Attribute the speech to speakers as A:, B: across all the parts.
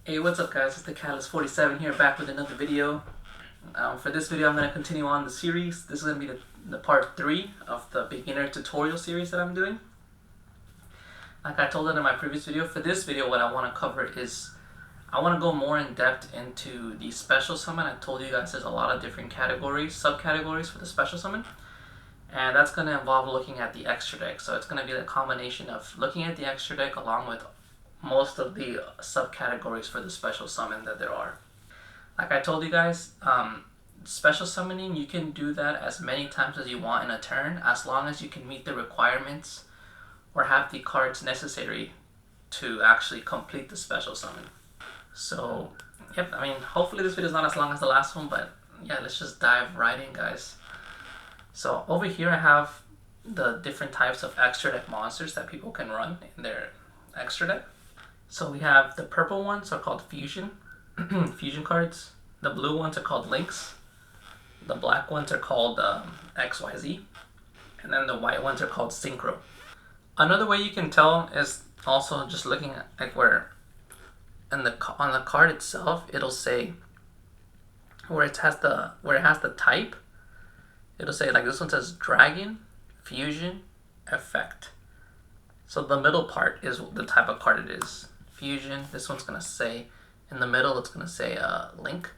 A: Hey, what's up guys, it's the Catalyst47 here, back with another video. For this video I'm going to continue on the series. This is going to be the part 3 of the beginner tutorial series that I'm doing. Like I told in my previous video, for this video what I want to cover is, I want to go more in depth into the special summon. I told you guys there's a lot of different categories, subcategories for the special summon. And that's going to involve looking at the extra deck. So it's going to be the combination of looking at the extra deck along with most of the subcategories for the special summon that there are. Like I told you guys, special summoning, you can do that as many times as you want in a turn, as long as you can meet the requirements or have the cards necessary to actually complete the special summon. So, yep, I mean, hopefully this video is not as long as the last one, but yeah, let's just dive right in, guys. So over here I have the different types of extra deck monsters that people can run in their extra deck. So we have the purple ones are called fusion, fusion cards. The blue ones are called links. The black ones are called XYZ. And then the white ones are called synchro. Another way you can tell is also just looking at like where on the card itself it'll say where it has the type. It'll say, like this one says dragon, fusion, effect. So the middle part is the type of card it is. Fusion, this one's going to say, in the middle it's going to say link.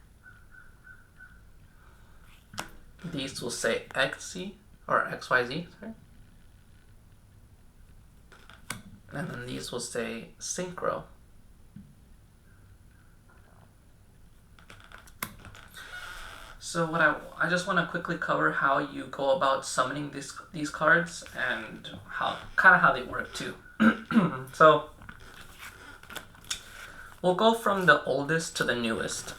A: These will say XZ or XYZ, sorry. And then these will say synchro. So what I just want to quickly cover how you go about summoning these cards and how they work too. So we'll go from the oldest to the newest.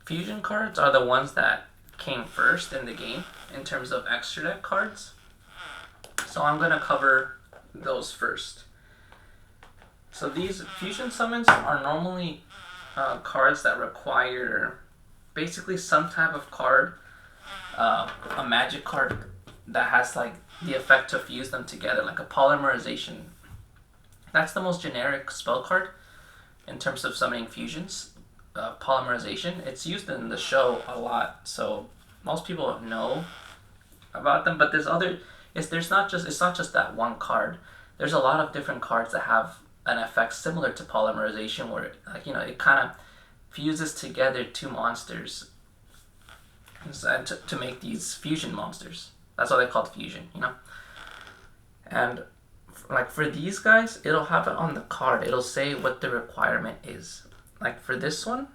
A: Fusion cards are the ones that came first in the game in terms of extra deck cards. So I'm going to cover those first. So these fusion summons are normally cards that require basically some type of card, a magic card that has like the effect to fuse them together, like a polymerization. That's the most generic spell card in terms of summoning fusions. Polymerization, it's used in the show a lot, so most people know about them. But there's other, it's not just that one card. There's a lot of different cards that have an effect similar to polymerization, where like it kind of fuses together two monsters to make these fusion monsters. That's why they're called fusion, And like for these guys, it'll have it on the card. It'll say what the requirement is. Like for this one,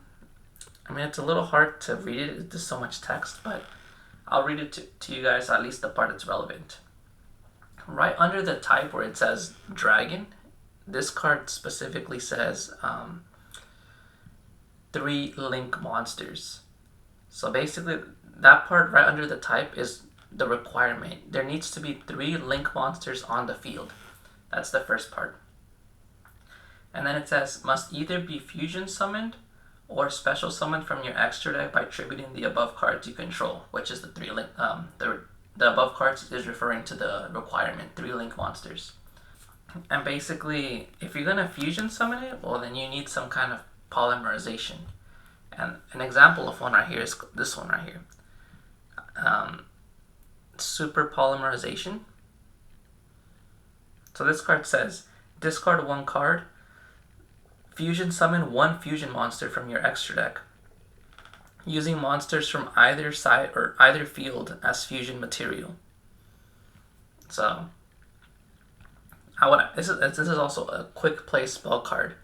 A: I mean, it's a little hard to read it. There's so much text, but I'll read it to you guys, at least the part that's relevant. Right under the type where it says dragon, this card specifically says 3 link monsters. So basically that part right under the type is the requirement. There needs to be 3 link monsters on the field. That's the first part. And then it says must either be fusion summoned or special summoned from your extra deck by tributing the above cards you control, which is the 3 link. The above cards is referring to the requirement, 3 link monsters. And basically, if you're gonna fusion summon it, well then you need some kind of polymerization. And an example of one right here is this one right here. Super polymerization. So this card says discard 1 card, fusion summon 1 fusion monster from your extra deck, using monsters from either side or either field as fusion material. So this is also a quick play spell card.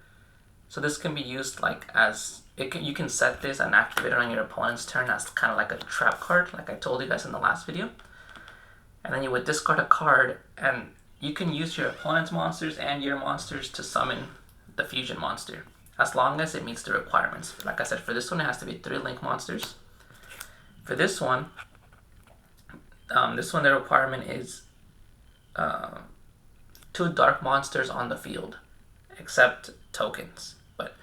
A: So this can be used like as you can set this and activate it on your opponent's turn as kind of like a trap card, like I told you guys in the last video. And then you would discard a card, and you can use your opponent's monsters and your monsters to summon the fusion monster, as long as it meets the requirements. Like I said, for this one it has to be 3 link monsters. For this one, the requirement is 2 dark monsters on the field, except tokens. But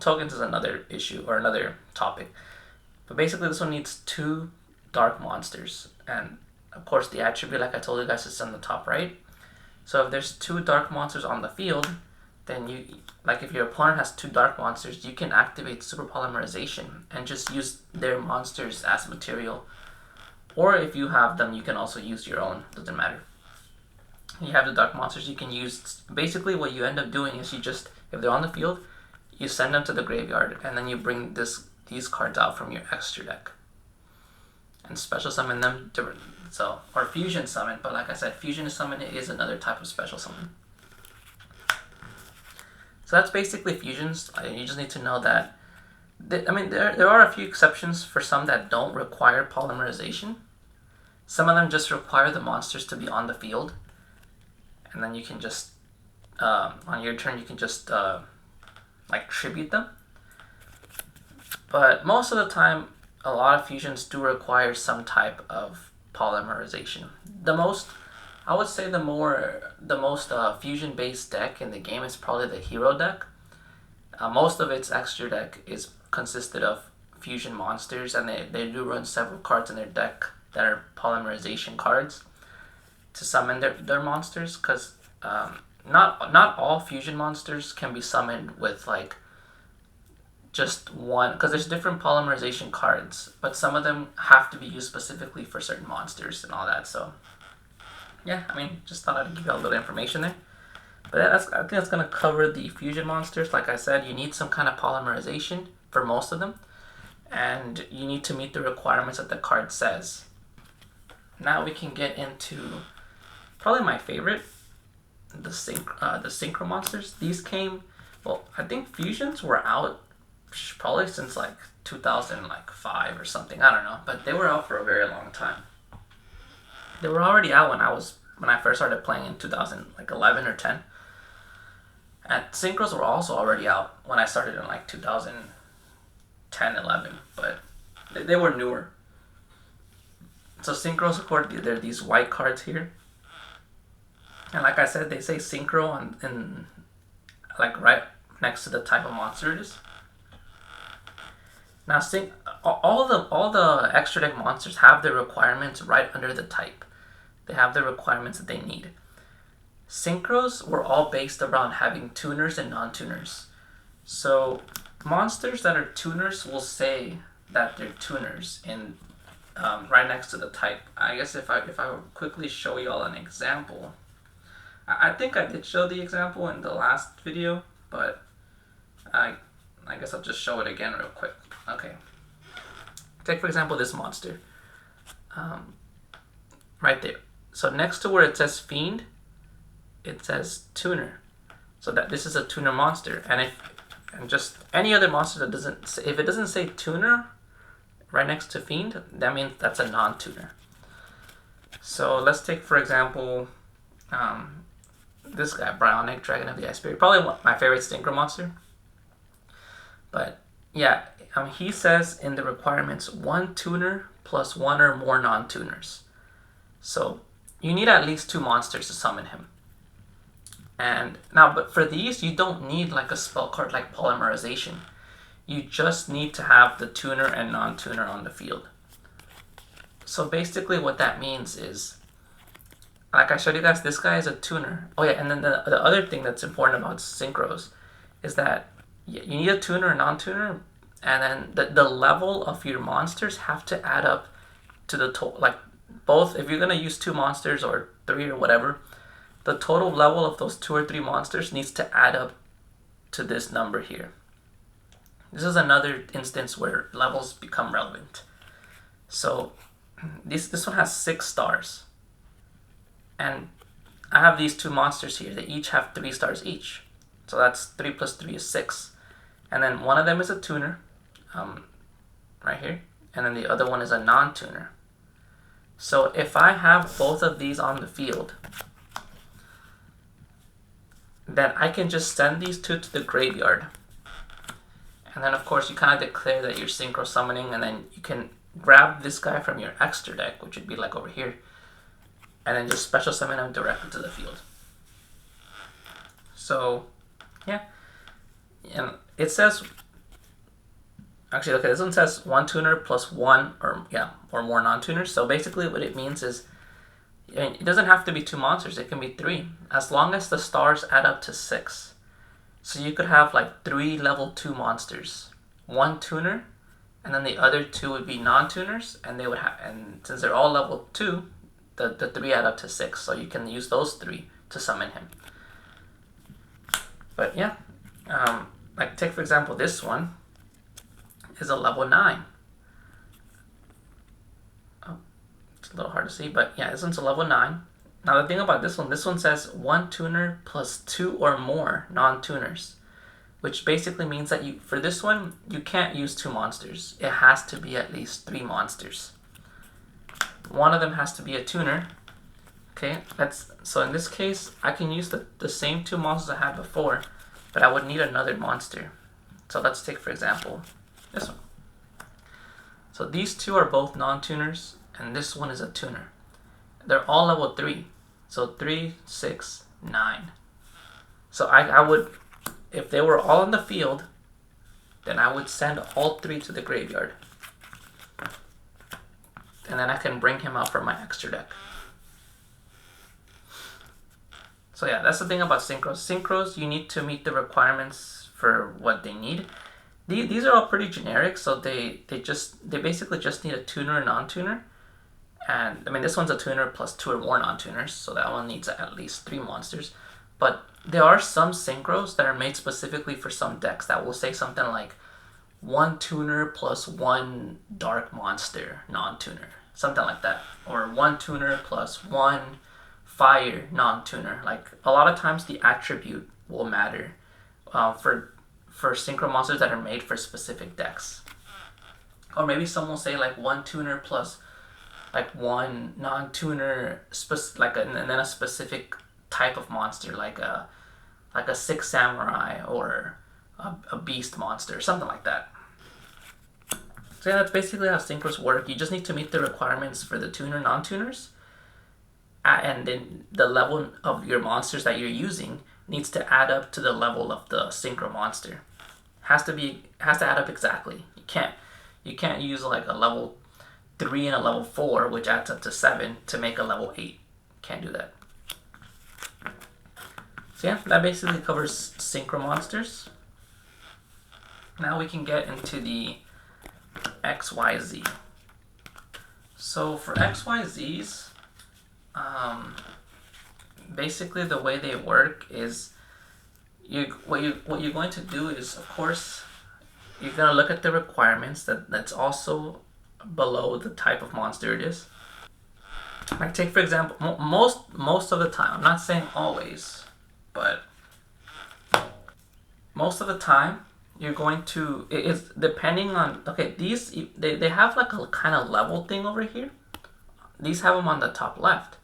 A: tokens is another issue or another topic. But basically this one needs 2 dark monsters, and of course the attribute, like I told you guys, is on the top right. So if there's 2 dark monsters on the field, then like if your opponent has 2 dark monsters, you can activate super polymerization and just use their monsters as material. Or if you have them, you can also use your own, doesn't matter. You have the dark monsters, you can use, basically what you end up doing is you just, if they're on the field, you send them to the graveyard, and then you bring these cards out from your extra deck and special summon them different. So, or fusion summon, but like I said, fusion summon is another type of special summon. So that's basically fusions. You just need to know that, there are a few exceptions for some that don't require polymerization. Some of them just require the monsters to be on the field, and then you can just, on your turn, you can just like tribute them. But most of the time, a lot of fusions do require some type of polymerization. I would say the most fusion based deck in the game is probably the hero deck. Most of its extra deck is consisted of fusion monsters, and they do run several cards in their deck that are polymerization cards to summon their monsters, because not all fusion monsters can be summoned with like just one, because there's different polymerization cards, but some of them have to be used specifically for certain monsters and all that. So yeah, just thought I'd give you a little information there. But I think that's going to cover the fusion monsters. Like I said, you need some kind of polymerization for most of them, and you need to meet the requirements that the card says. Now we can get into probably my favorite, the synchro monsters. These came, well, I think fusions were out probably since like 2005 or something. I don't know, but they were out for a very long time. They were already out when I first started playing in 2011 or 10. And synchros were also already out when I started in like 2010, 11, but they were newer. So synchros, of course, there are these white cards here. And like I said, they say synchro and like right next to the type of monster it is. Now, all the extra deck monsters have their requirements right under the type. They have the requirements that they need. Synchros were all based around having tuners and non-tuners. So monsters that are tuners will say that they're tuners in right next to the type. I guess if I quickly show you all an example. I think I did show the example in the last video, but I guess I'll just show it again real quick. Okay. Take, for example, this monster. Right there. So next to where it says Fiend, it says Tuner. So that this is a tuner monster. And just any other monster that if it doesn't say Tuner right next to Fiend, that means that's a non-tuner. So let's take, for example, this guy, Bionic Dragon of the Ice Spirit. Probably my favorite synchro monster. But yeah, he says in the requirements 1 tuner plus 1 or more non-tuners. So you need at least 2 monsters to summon him. And now, but for these, you don't need like a spell card like polymerization. You just need to have the tuner and non-tuner on the field. So basically what that means is, like I showed you guys, this guy is a tuner. Oh yeah, and then the other thing that's important about synchros is that you need a tuner and non-tuner, and then the level of your monsters have to add up to the total. Like both, if you're gonna use 2 monsters or 3 or whatever, the total level of those 2 or 3 monsters needs to add up to this number here. This is another instance where levels become relevant. So this one has 6 stars. And I have these 2 monsters here. They each have 3 stars each. So that's 3 plus 3 is 6. And then one of them is a tuner, right here. And then the other one is a non-tuner. So if I have both of these on the field, then I can just send these 2 to the graveyard. And then of course you kind of declare that you're synchro summoning, and then you can grab this guy from your extra deck, which would be like over here, and then just special summon him directly to the field. So yeah, and it says, actually, okay, this one says 1 tuner plus 1 or more non-tuners. So basically what it means is, it doesn't have to be 2 monsters, it can be 3, as long as the stars add up to 6. So you could have like 3 level 2 monsters, 1 tuner, and then the other 2 would be non-tuners, and they would have, and since they're all level 2, the 3 add up to 6, so you can use those 3 to summon him. But yeah, like take for example this one is a level 9. Oh, it's a little hard to see, but yeah, this one's a level 9. Now the thing about this one says 1 tuner plus 2 or more non-tuners, which basically means that for this one, you can't use 2 monsters. It has to be at least 3 monsters. One of them has to be a tuner. Okay, so in this case, I can use the same 2 monsters I had before, but I would need another monster. So let's take, for example, this one. So these 2 are both non-tuners, and this one is a tuner. They're all level 3. So 3, 6, 9. So I would, if they were all in the field, then I would send all 3 to the graveyard. And then I can bring him out from my extra deck. So yeah, that's the thing about synchros. Synchros, you need to meet the requirements for what they need. These are all pretty generic, so they basically just need a tuner and non-tuner. And I mean, this one's a tuner plus 2 or more non-tuners, so that one needs at least 3 monsters. But there are some synchros that are made specifically for some decks that will say something like 1 tuner plus 1 dark monster non-tuner, something like that, or 1 tuner plus 1 fire non-tuner. Like a lot of times the attribute will matter for synchro monsters that are made for specific decks. Or maybe some will say like 1 tuner plus like 1 non-tuner, and then a specific type of monster, like a 6 samurai or a beast monster, something like that. So yeah, that's basically how synchros work. You just need to meet the requirements for the tuner, non-tuners, and then the level of your monsters that you're using needs to add up to the level of the synchro monster. Has to add up exactly. You can't use like a level 3 and a level 4, which adds up to 7, to make a level 8. Can't do that. So yeah, that basically covers synchro monsters. Now we can get into the XYZ. So for XYZs, basically the way they work is what you're going to do is, of course, you're going to look at the requirements that's also below the type of monster it is. Like take for example, most of the time, I'm not saying always, but most of the time you're going to, it's depending on, okay, these they have like a kind of level thing over here. These have them on the top left,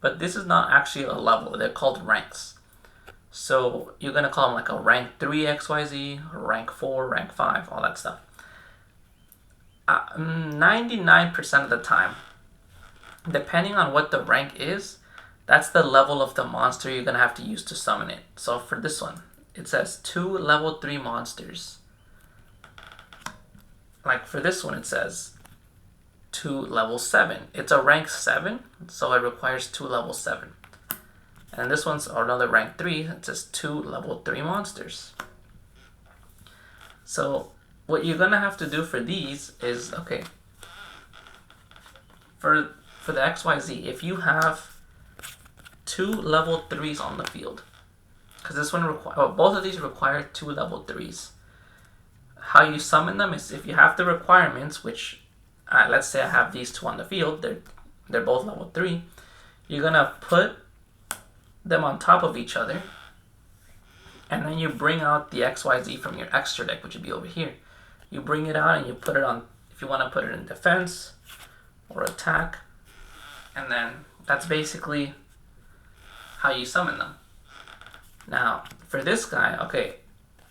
A: but this is not actually a level. They're called ranks. So you're gonna call them like a rank 3 XYZ, rank 4, rank 5, all that stuff. 99% of the time, depending on what the rank is, that's the level of the monster you're gonna have to use to summon it. So for this one, it says 2 level 3 monsters. Like for this one, it says 2 level 7. It's a rank 7, so it requires 2 level 7. And this one's another rank 3, it says 2 level 3 monsters. So what you're gonna have to do for these is, okay, for the XYZ, if you have 2 level 3s on the field, because this one both of these require 2 level 3s. How you summon them is if you have the requirements, which let's say I have these 2 on the field, they're both level 3. You're gonna put them on top of each other, and then you bring out the XYZ from your extra deck, which would be over here. You bring it out and you put it on, if you want to put it in defense or attack, and then that's basically how you summon them. Now, for this guy, okay,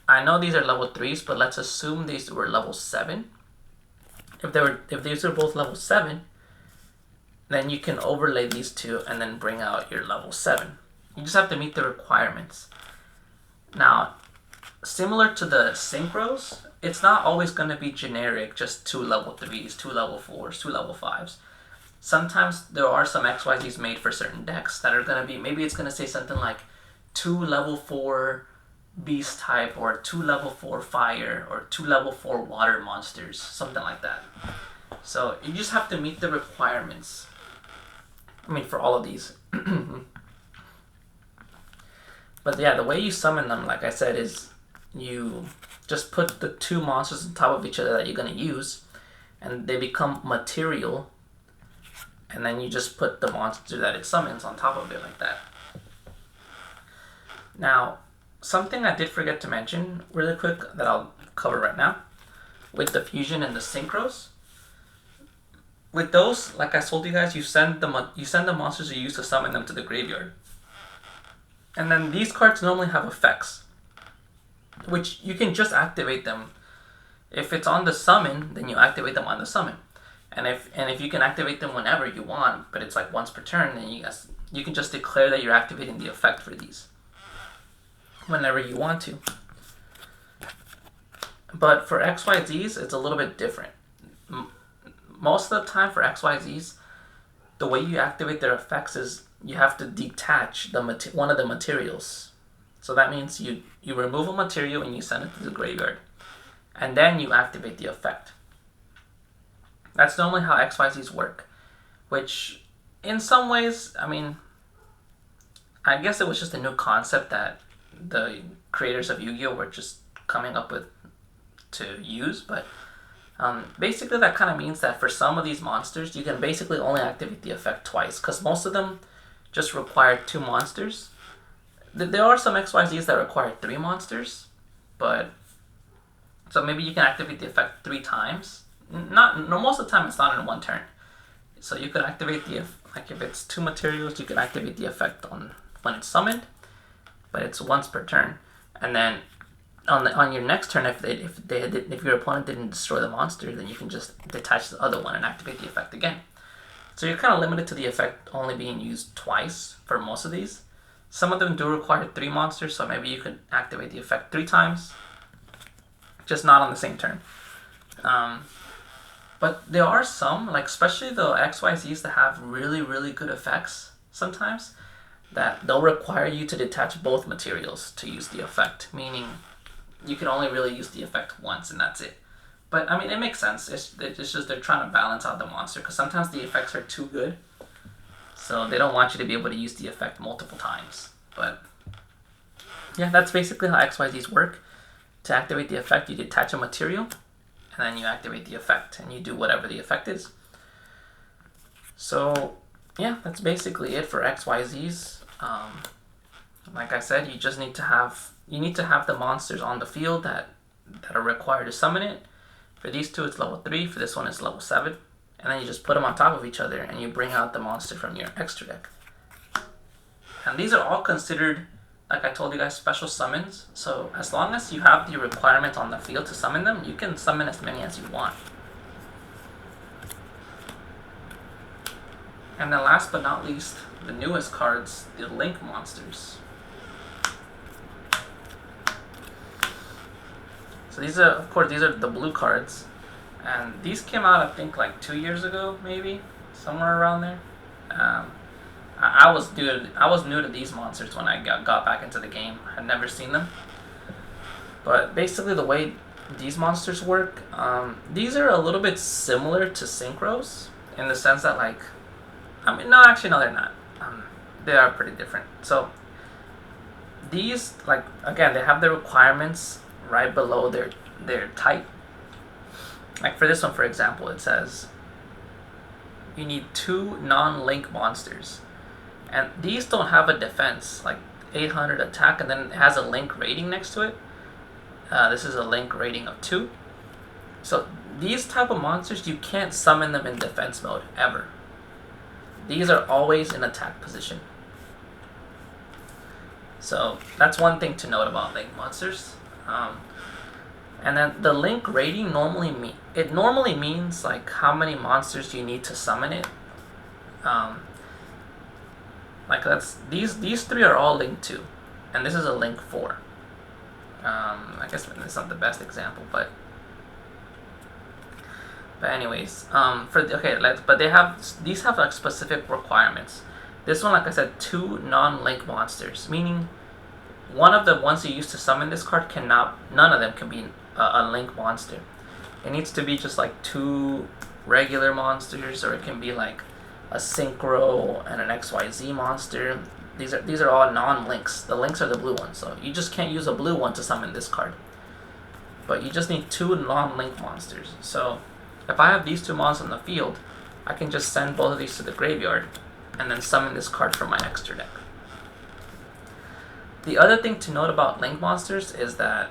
A: I know these are level 3s, but let's assume these were level 7. If these are both level 7, then you can overlay these 2 and then bring out your level 7. You just have to meet the requirements. Now, similar to the synchros, it's not always going to be generic, just 2 level 3s, 2 level 4s, 2 level 5s. Sometimes there are some XYZs made for certain decks that are going to be, maybe it's going to say something like 2 level 4 beast type, or 2 level 4 fire, or 2 level 4 water monsters, something like that. So you just have to meet the requirements. I mean, for all of these. But yeah, the way you summon them, like I said, is you just put the 2 monsters on top of each other that you're going to use, and they become material, and then you just put the monster that it summons on top of it like that. Now, something I did forget to mention really quick that I'll cover right now, with the fusion and the synchros. With those, like I told you guys, you send the monsters you use to summon them to the graveyard. And then these cards normally have effects, which you can just activate them. If it's on the summon, then you activate them on the summon. And if you can activate them whenever you want, but it's like once per turn, then you can just declare that you're activating the effect for these whenever you want to. But for XYZs, it's a little bit different. Most of the time for XYZs, the way you activate their effects is you have to detach one of the materials. So that means you remove a material and you send it to the graveyard. And then you activate the effect. That's normally how XYZs work. Which, in some ways, I mean, I guess it was just a new concept that the creators of Yu-Gi-Oh! Were just coming up with to use. But basically that kind of means that for some of these monsters, you can basically only activate the effect twice. Because most of them just require 2 monsters. There are some XYZs that require 3 monsters, but so maybe you can activate the effect 3 times. Most of the time it's not in one turn. So you could activate like if it's 2 materials, you can activate the effect when it's summoned, but it's once per turn. And then on your next turn, if your opponent didn't destroy the monster, then you can just detach the other one and activate the effect again. So you're kind of limited to the effect only being used twice for most of these. Some of them do require 3 monsters, so maybe you could activate the effect 3 times, just not on the same turn. But there are some, like especially the XYZs that have really, really good effects sometimes, that they'll require you to detach both materials to use the effect, meaning you can only really use the effect once and that's it. But I mean, it makes sense. It's just they're trying to balance out the monster, because sometimes the effects are too good, so they don't want you to be able to use the effect multiple times. But yeah, that's basically how XYZs work. To activate the effect, you detach a material, and then you activate the effect, and you do whatever the effect is. So yeah, that's basically it for XYZs. Like I said, you just need to have the monsters on the field that are required to summon it. For these 2, it's level 3. For this one, it's level 7. And then you just put them on top of each other, and you bring out the monster from your extra deck. And these are all considered, like I told you guys, special summons. So as long as you have the requirement on the field to summon them, you can summon as many as you want. And then last but not least, the newest cards, the Link monsters. So these are, of course, the blue cards. And these came out, I think, like 2 years ago, maybe, somewhere around there. I was new to these monsters when I got back into the game. I'd never seen them. But basically the way these monsters work, these are a little bit similar to Synchros, in the sense that, like, I mean, no, actually, no, they're not. They are pretty different. So these, like, again, they have the requirements right below their type. Like for this one, for example, it says you need 2 non-link monsters, and these don't have a defense, like 800 attack, and then it has a link rating next to it. This is a link rating of 2. So these type of monsters, you can't summon them in defense mode ever. These are always in attack position. So that's one thing to note about link monsters. And then the link rating normally means like how many monsters you need to summon it. Like these 3 are all link 2, and this is a link 4. I guess it's not the best example, but anyways, but these have like specific requirements. This one, like I said, 2 non-link monsters, meaning one of the ones you use to summon this card none of them can be a link monster. It needs to be just like 2 regular monsters, or it can be like a Synchro and an XYZ monster. These are all non-links. The links are the blue ones, so you just can't use a blue one to summon this card. But you just need 2 non-link monsters. So if I have these 2 monsters on the field, I can just send both of these to the graveyard and then summon this card from my extra deck. The other thing to note about link monsters is that,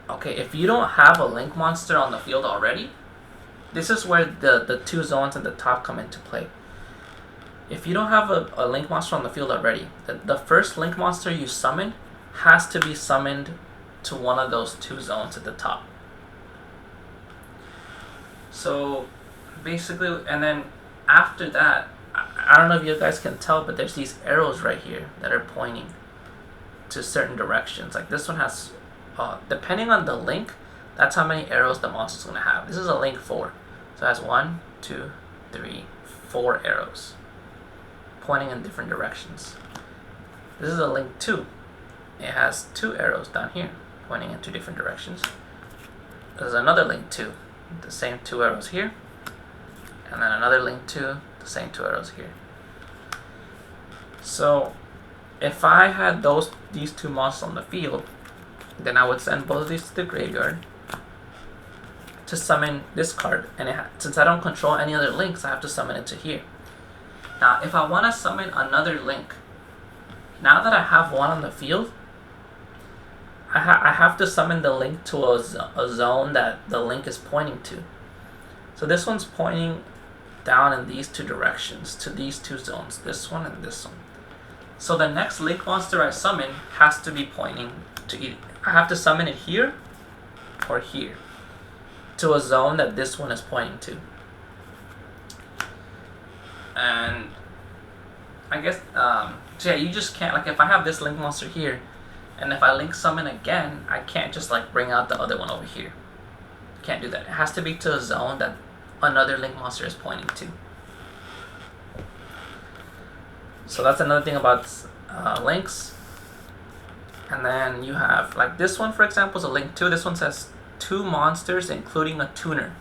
A: okay, if you don't have a link monster on the field already, this is where the 2 zones at the top come into play. If you don't have a link monster on the field already, the first link monster you summon has to be summoned to one of those 2 zones at the top. So basically, and then after that, I don't know if you guys can tell, but there's these arrows right here that are pointing to certain directions. Like this one has, depending on the link, that's how many arrows the monster's going to have. This is a link 4. So it has 1, 2, 3, 4 arrows pointing in different directions. This is a link 2. It has 2 arrows down here pointing in 2 different directions. There's another link 2, the same 2 arrows here, and then another link 2, the same 2 arrows here. So if I had these 2 monsters on the field, then I would send both of these to the graveyard to summon this card, and since I don't control any other links, I have to summon it to here. Now if I want to summon another link, now that I have one on the field, I have to summon the link to a zone that the link is pointing to. So this one's pointing down in these 2 directions to these 2 zones, this one and this one. So the next link monster I summon has to be pointing to either, I have to summon it here or here to a zone that this one is pointing to. And I guess, so yeah, you just can't, like if I have this link monster here, and if I link summon again, I can't just like bring out the other one over here. Can't do that. It has to be to a zone that another link monster is pointing to. So that's another thing about links. And then you have, like this one for example is a link 2. This one says 2 monsters including a tuner.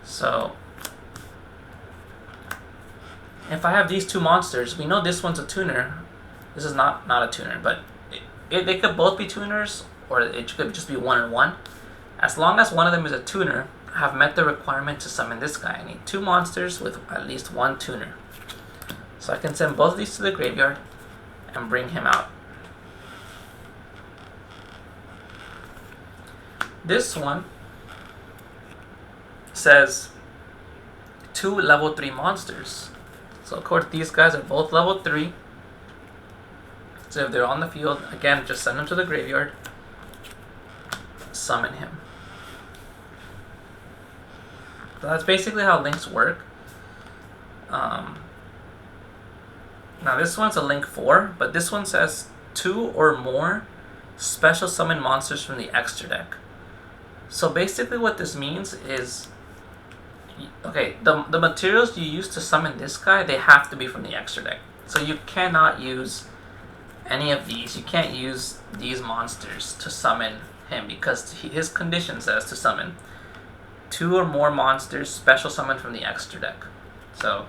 A: So if I have these 2 monsters, we know this one's a tuner. This is not a tuner, but they could both be tuners, or it could just be 1 and 1. As long as one of them is a tuner, I have met the requirement to summon this guy. I need 2 monsters with at least 1 tuner. So I can send both of these to the graveyard and bring him out. This one says 2 level 3 monsters. So of course these guys are both level 3. So if they're on the field, again, just send them to the graveyard, summon him. So that's basically how links work. Now this one's a link 4, but this one says 2 or more special summon monsters from the extra deck. So basically what this means is, okay, the materials you use to summon this guy, they have to be from the extra deck. So you cannot use any of these. You can't use these monsters to summon him because his condition says to summon 2 or more monsters special summon from the extra deck. So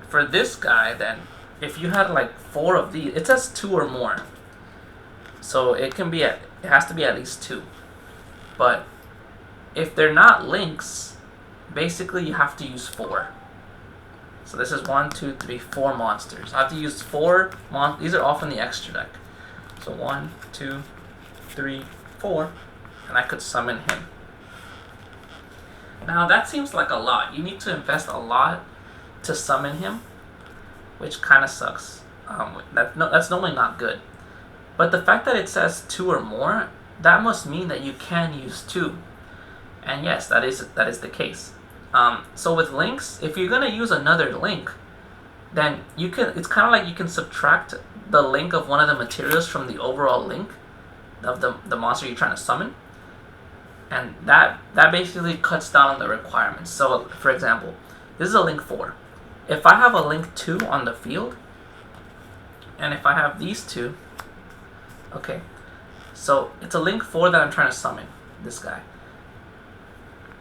A: for this guy, then if you had like 4 of these, it says 2 or more. So it has to be at least 2. But if they're not links, basically you have to use 4. So this is 1, 2, 3, 4 monsters. I have to use 4 these are all from the extra deck. So 1, 2, 3, 4, and I could summon him. Now that seems like a lot. You need to invest a lot to summon him, which kind of sucks. That's normally not good. But the fact that it says 2 or more, that must mean that you can use 2. And yes, that is the case. So with links, if you're gonna use another link, then you can. It's kind of like you can subtract the link of one of the materials from the overall link of the monster you're trying to summon, and that basically cuts down on the requirements. So for example, this is a link 4. If I have a link 2 on the field, And if I have these two, okay, so it's a link 4 that I'm trying to summon, this guy.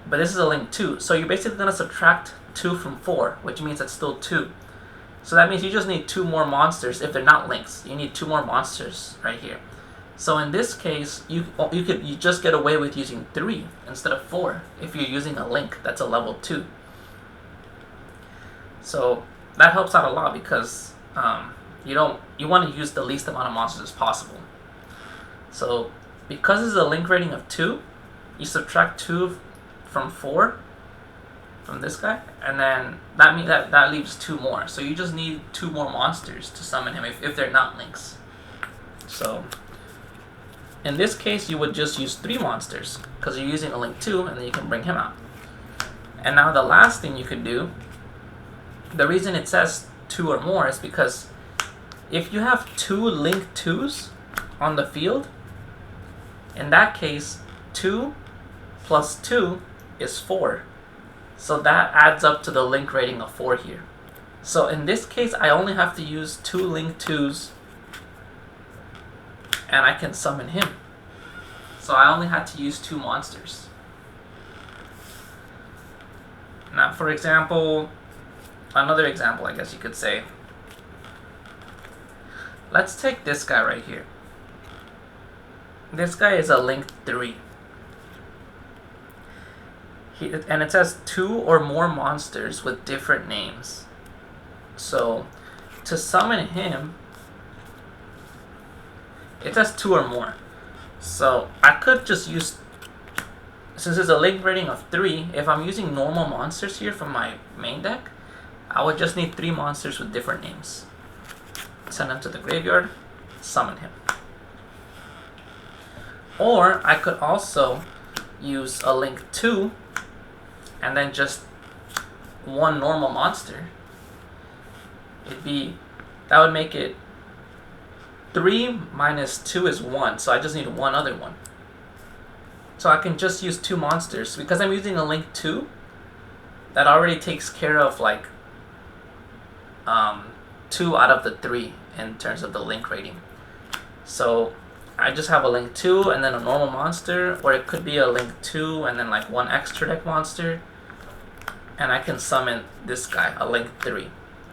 A: But this is a link 2, so you're basically going to subtract 2 from 4, which means it's still 2. So that means you just need 2 more monsters if they're not links. You need 2 more monsters right here. So in this case, you just get away with using 3 instead of 4 if you're using a link that's a level 2. So that helps out a lot because you want to use the least amount of monsters as possible. So because it's a link rating of 2, you subtract 2 from 4 from this guy, and then that leaves 2 more. So you just need 2 more monsters to summon him if they're not links. So in this case, you would just use 3 monsters because you're using a link 2, and then you can bring him out. And now the last thing you could do, the reason it says 2 or more is because if you have 2 link 2s on the field, in that case 2 plus 2 is 4. So that adds up to the link rating of 4 here. So in this case, I only have to use 2 link 2s and I can summon him. So I only had to use 2 monsters. Now for example, another example I guess you could say. Let's take this guy right here. This guy is a link 3. And it says 2 or more monsters with different names. So to summon him, it says 2 or more. So I could just use, since it's a link rating of 3, if I'm using normal monsters here from my main deck, I would just need 3 monsters with different names. Send him to the graveyard, summon him. Or I could also use a link 2 and then just 1 normal monster. That would make it 3 minus 2 is 1, so I just need 1 other one. So I can just use 2 monsters because I'm using a link 2 that already takes care of like 2 out of the 3 in terms of the link rating. So I just have a link 2 and then a normal monster, or it could be a link 2 and then like 1 extra deck monster, and I can summon this guy, a link 3.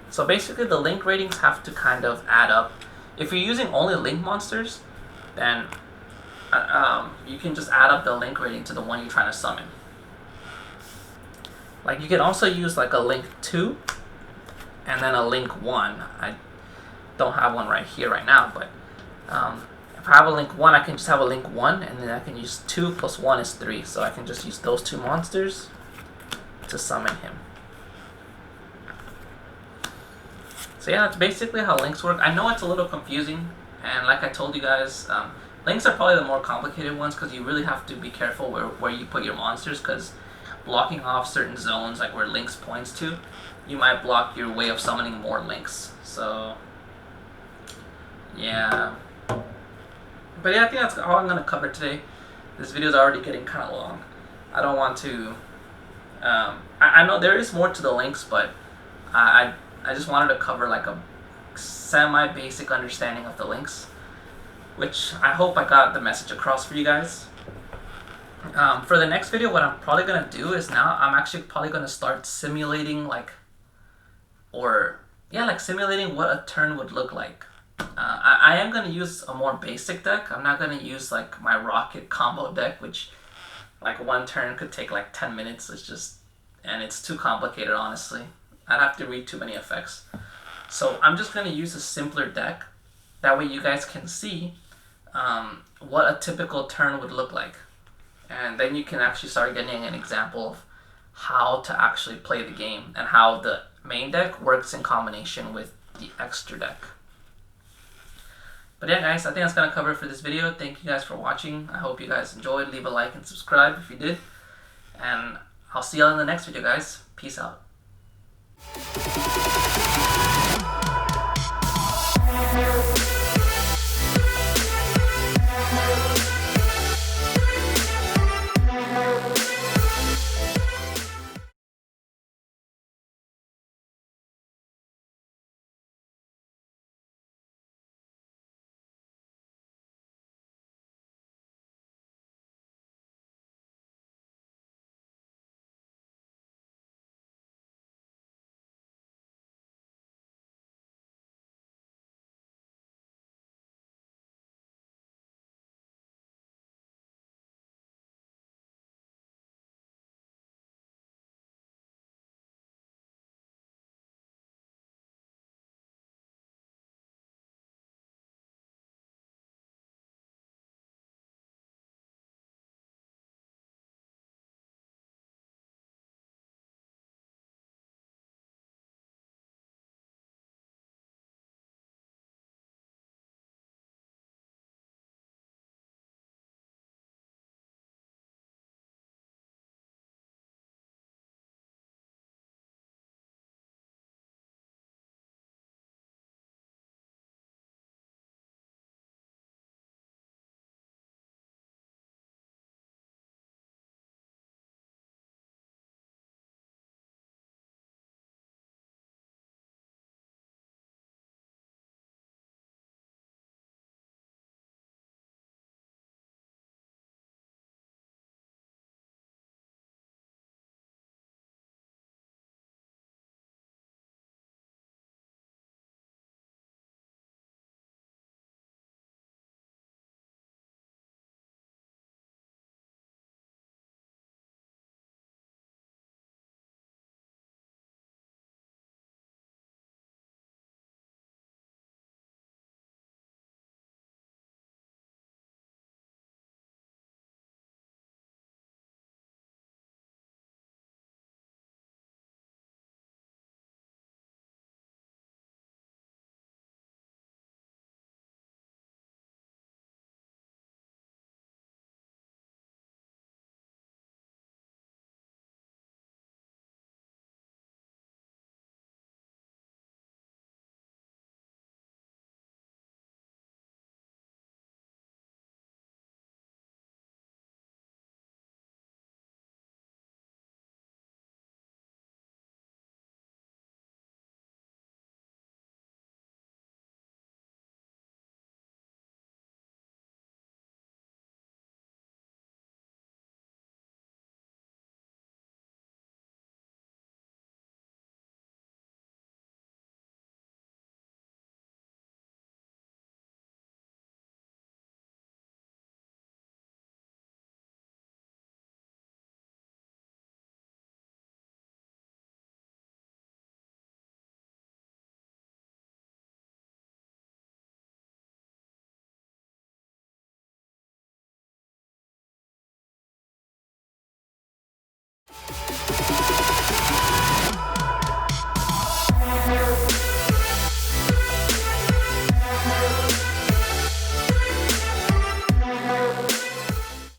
A: So basically the link ratings have to kind of add up. If you're using only link monsters, then you can just add up the link rating to the one you're trying to summon. Like you can also use like a link 2 and then a link 1. I don't have one right here right now, but if I have a link 1, I can just have a link 1, and then I can use 2 plus 1 is 3. So I can just use those 2 monsters to summon him. So yeah, that's basically how links work. I know it's a little confusing, and like I told you guys, links are probably the more complicated ones because you really have to be careful where you put your monsters, because blocking off certain zones, like where links points to, you might block your way of summoning more links. So yeah. But yeah, I think that's all I'm going to cover today. This video is already getting kind of long. I don't want to... I know there is more to the links, but I just wanted to cover like a semi-basic understanding of the links, which I hope I got the message across for you guys. For the next video, what I'm probably going to do is now I'm actually probably going to start simulating simulating what a turn would look like. I am going to use a more basic deck. I'm not going to use like my rocket combo deck, which like 1 turn could take like 10 minutes. And it's too complicated, honestly. I'd have to read too many effects. So I'm just going to use a simpler deck. That way you guys can see what a typical turn would look like. And then you can actually start getting an example of how to actually play the game and how the main deck works in combination with the extra deck. But yeah guys, I think that's going to cover it for this video. Thank you guys for watching. I hope you guys enjoyed. Leave a like and subscribe if you did. And I'll see you all in the next video guys. Peace out.